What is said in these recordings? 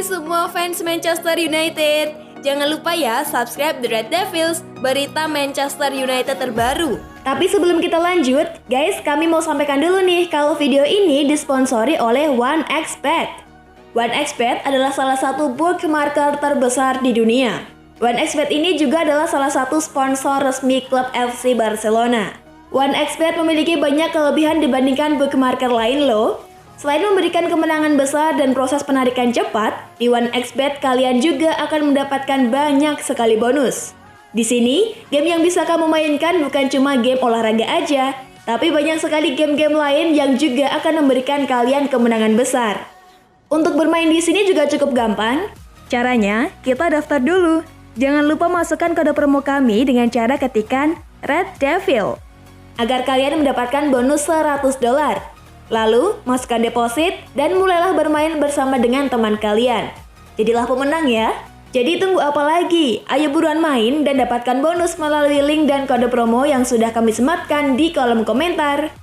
semua fans Manchester United. Jangan lupa ya subscribe The Red Devils, berita Manchester United terbaru. Tapi sebelum kita lanjut, guys, kami mau sampaikan dulu nih kalau video ini disponsori oleh OneXBet. OneXBet adalah salah satu bookmaker terbesar di dunia. OneXBet ini juga adalah salah satu sponsor resmi klub FC Barcelona. OneXBet memiliki banyak kelebihan dibandingkan bookmaker lain loh. Selain memberikan kemenangan besar dan proses penarikan cepat, di OneXBet kalian juga akan mendapatkan banyak sekali bonus. Di sini, game yang bisa kamu mainkan bukan cuma game olahraga aja, tapi banyak sekali game-game lain yang juga akan memberikan kalian kemenangan besar. Untuk bermain di sini juga cukup gampang. Caranya, kita daftar dulu. Jangan lupa masukkan kode promo kami dengan cara ketikkan Red Devil agar kalian mendapatkan bonus $100. Lalu, masukkan deposit dan mulailah bermain bersama dengan teman kalian. Jadilah pemenang ya. Jadi tunggu apa lagi? Ayo buruan main dan dapatkan bonus melalui link dan kode promo yang sudah kami sematkan di kolom komentar.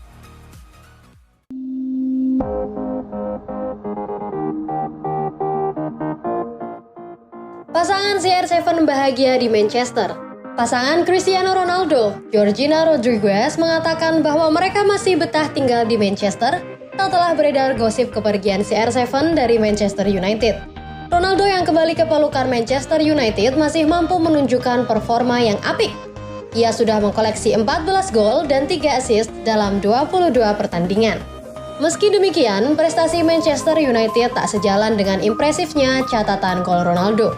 Pasangan CR7 bahagia di Manchester. Pasangan Cristiano Ronaldo, Georgina Rodriguez mengatakan bahwa mereka masih betah tinggal di Manchester setelah beredar gosip kepergian CR7 dari Manchester United. Ronaldo yang kembali ke pelukan Manchester United masih mampu menunjukkan performa yang apik. Ia sudah mengkoleksi 14 gol dan 3 assist dalam 22 pertandingan. Meski demikian, prestasi Manchester United tak sejalan dengan impresifnya catatan gol Ronaldo.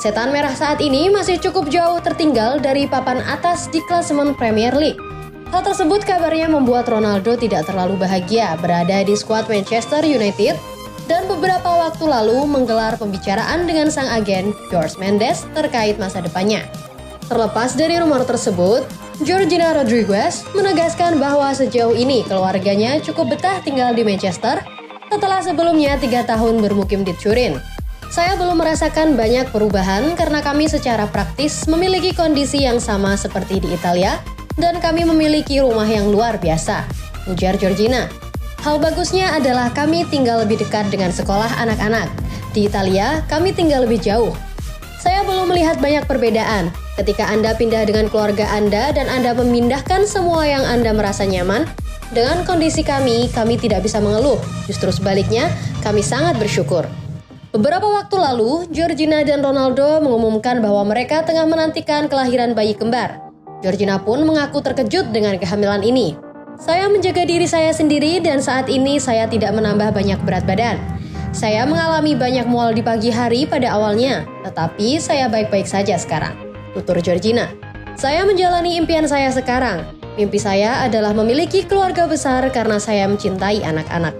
Setan Merah saat ini masih cukup jauh tertinggal dari papan atas di klasemen Premier League. Hal tersebut kabarnya membuat Ronaldo tidak terlalu bahagia berada di skuad Manchester United dan beberapa waktu lalu menggelar pembicaraan dengan sang agen Jorge Mendes terkait masa depannya. Terlepas dari rumor tersebut, Georgina Rodriguez menegaskan bahwa sejauh ini keluarganya cukup betah tinggal di Manchester setelah sebelumnya 3 tahun bermukim di Turin. Saya belum merasakan banyak perubahan karena kami secara praktis memiliki kondisi yang sama seperti di Italia dan kami memiliki rumah yang luar biasa, ujar Georgina. Hal bagusnya adalah kami tinggal lebih dekat dengan sekolah anak-anak. Di Italia, kami tinggal lebih jauh. Saya belum melihat banyak perbedaan. Ketika Anda pindah dengan keluarga Anda dan Anda memindahkan semua yang Anda merasa nyaman, dengan kondisi kami tidak bisa mengeluh. Justru sebaliknya, kami sangat bersyukur. Beberapa waktu lalu, Georgina dan Ronaldo mengumumkan bahwa mereka tengah menantikan kelahiran bayi kembar. Georgina pun mengaku terkejut dengan kehamilan ini. Saya menjaga diri saya sendiri dan saat ini saya tidak menambah banyak berat badan. Saya mengalami banyak mual di pagi hari pada awalnya, tetapi saya baik-baik saja sekarang, tutur Georgina. Saya menjalani impian saya sekarang. Mimpi saya adalah memiliki keluarga besar karena saya mencintai anak-anak.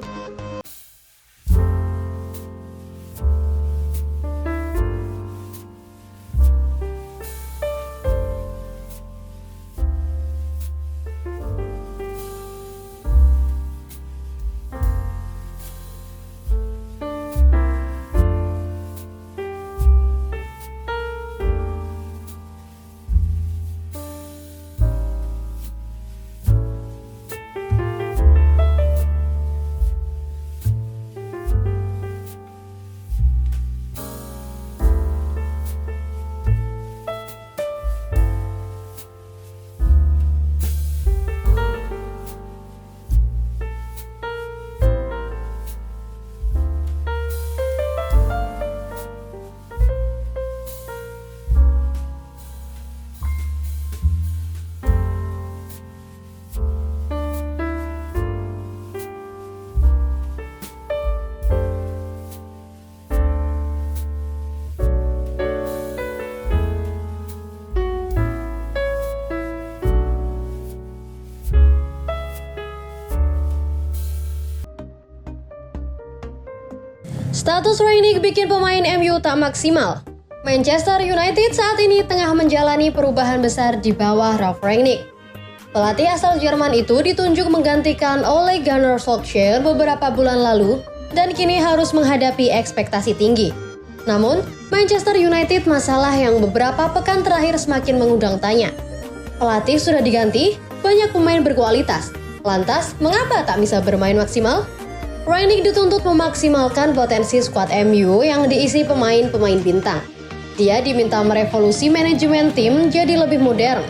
Status Rangnick bikin pemain MU tak maksimal. Manchester United saat ini tengah menjalani perubahan besar di bawah Ralf Rangnick. Pelatih asal Jerman itu ditunjuk menggantikan Ole Gunnar Solskjaer beberapa bulan lalu dan kini harus menghadapi ekspektasi tinggi. Namun, Manchester United masalah yang beberapa pekan terakhir semakin mengundang tanya. Pelatih sudah diganti, banyak pemain berkualitas. Lantas, mengapa tak bisa bermain maksimal? Rangnick dituntut memaksimalkan potensi skuad MU yang diisi pemain-pemain bintang. Dia diminta merevolusi manajemen tim jadi lebih modern.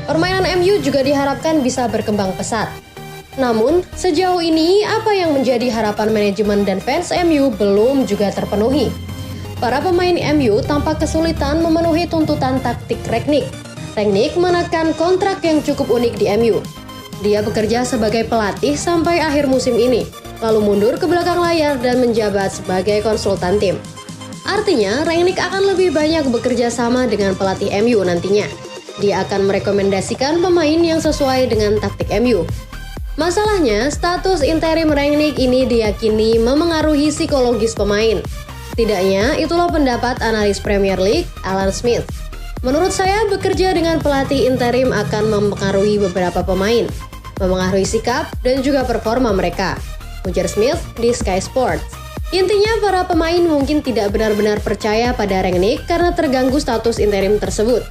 Permainan MU juga diharapkan bisa berkembang pesat. Namun, sejauh ini apa yang menjadi harapan manajemen dan fans MU belum juga terpenuhi. Para pemain MU tampak kesulitan memenuhi tuntutan taktik Rangnick. Rangnick menekan kontrak yang cukup unik di MU. Dia bekerja sebagai pelatih sampai akhir musim ini, lalu mundur ke belakang layar dan menjabat sebagai konsultan tim. Artinya, Rangnick akan lebih banyak bekerja sama dengan pelatih MU nantinya. Dia akan merekomendasikan pemain yang sesuai dengan taktik MU. Masalahnya, status interim Rangnick ini diyakini memengaruhi psikologis pemain. Setidaknya, itulah pendapat analis Premier League, Alan Smith. Menurut saya, bekerja dengan pelatih interim akan mempengaruhi beberapa pemain, memengaruhi sikap dan juga performa mereka, ujar Smith di Sky Sports. Intinya, para pemain mungkin tidak benar-benar percaya pada Rangnick karena terganggu status interim tersebut.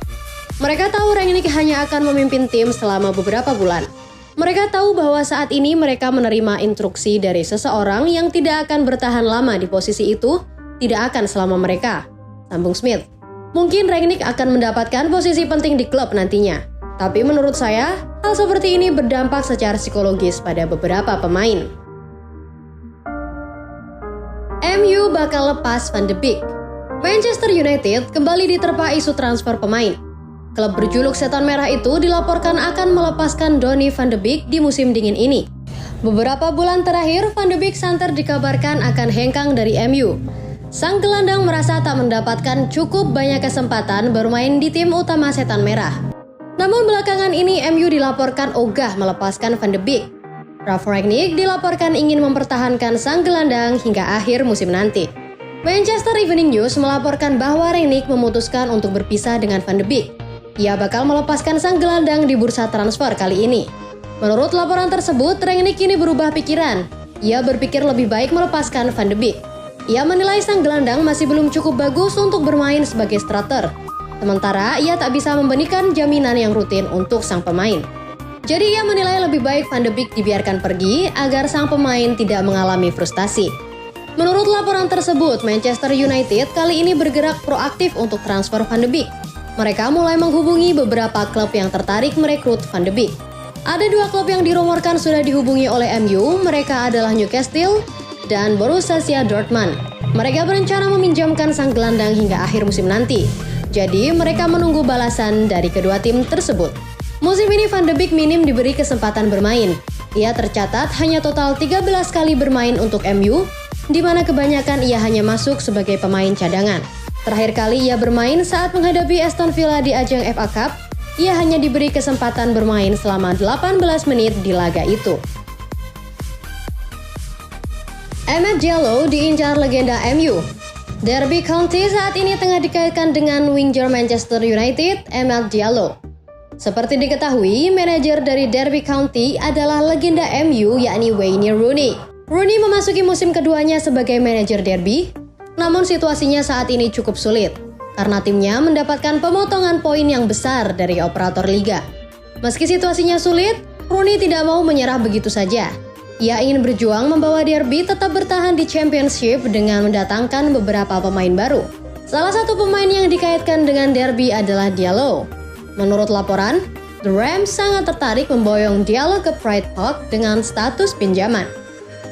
Mereka tahu Rangnick hanya akan memimpin tim selama beberapa bulan. Mereka tahu bahwa saat ini mereka menerima instruksi dari seseorang yang tidak akan bertahan lama di posisi itu, tidak akan selama mereka, sambung Smith. Mungkin Rangnick akan mendapatkan posisi penting di klub nantinya. Tapi menurut saya, hal seperti ini berdampak secara psikologis pada beberapa pemain. MU bakal lepas Van de Beek. Manchester United kembali diterpa isu transfer pemain. Klub berjuluk Setan Merah itu dilaporkan akan melepaskan Donny van de Beek di musim dingin ini. Beberapa bulan terakhir, Van de Beek santer dikabarkan akan hengkang dari MU. Sang gelandang merasa tak mendapatkan cukup banyak kesempatan bermain di tim utama Setan Merah. Namun belakangan ini MU dilaporkan ogah melepaskan Van de Beek. Ralf Rangnick dilaporkan ingin mempertahankan sang gelandang hingga akhir musim nanti. Manchester Evening News melaporkan bahwa Rangnick memutuskan untuk berpisah dengan Van de Beek. Ia bakal melepaskan sang gelandang di bursa transfer kali ini. Menurut laporan tersebut, Rangnick kini berubah pikiran. Ia berpikir lebih baik melepaskan Van de Beek. Ia menilai sang gelandang masih belum cukup bagus untuk bermain sebagai starter. Sementara ia tak bisa memberikan jaminan yang rutin untuk sang pemain. Jadi ia menilai lebih baik Van de Beek dibiarkan pergi agar sang pemain tidak mengalami frustasi. Menurut laporan tersebut, Manchester United kali ini bergerak proaktif untuk transfer Van de Beek. Mereka mulai menghubungi beberapa klub yang tertarik merekrut Van de Beek. Ada 2 klub yang dirumorkan sudah dihubungi oleh MU, mereka adalah Newcastle dan Borussia Dortmund. Mereka berencana meminjamkan sang gelandang hingga akhir musim nanti. Jadi mereka menunggu balasan dari kedua tim tersebut. Musim ini Van de Beek minim diberi kesempatan bermain. Ia tercatat hanya total 13 kali bermain untuk MU, di mana kebanyakan ia hanya masuk sebagai pemain cadangan. Terakhir kali ia bermain saat menghadapi Aston Villa di ajang FA Cup, ia hanya diberi kesempatan bermain selama 18 menit di laga itu. Ahmed Diallo diincar legenda MU. Derby County saat ini tengah dikaitkan dengan winger Manchester United, Ahmed Diallo. Seperti diketahui, manajer dari Derby County adalah legenda MU yakni Wayne Rooney. Rooney memasuki musim keduanya sebagai manajer Derby, namun situasinya saat ini cukup sulit karena timnya mendapatkan pemotongan poin yang besar dari operator liga. Meski situasinya sulit, Rooney tidak mau menyerah begitu saja. Ia ingin berjuang membawa Derby tetap bertahan di Championship dengan mendatangkan beberapa pemain baru. Salah satu pemain yang dikaitkan dengan Derby adalah Diallo. Menurut laporan, The Rams sangat tertarik memboyong Diallo ke Pride Park dengan status pinjaman.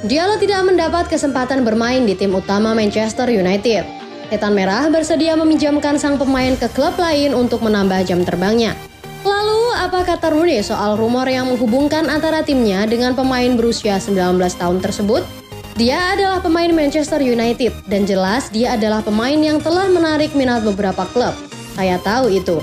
Diallo tidak mendapat kesempatan bermain di tim utama Manchester United. Setan Merah bersedia meminjamkan sang pemain ke klub lain untuk menambah jam terbangnya. Lalu, apa kata Rooney soal rumor yang menghubungkan antara timnya dengan pemain berusia 19 tahun tersebut? Dia adalah pemain Manchester United dan jelas dia adalah pemain yang telah menarik minat beberapa klub. Saya tahu itu.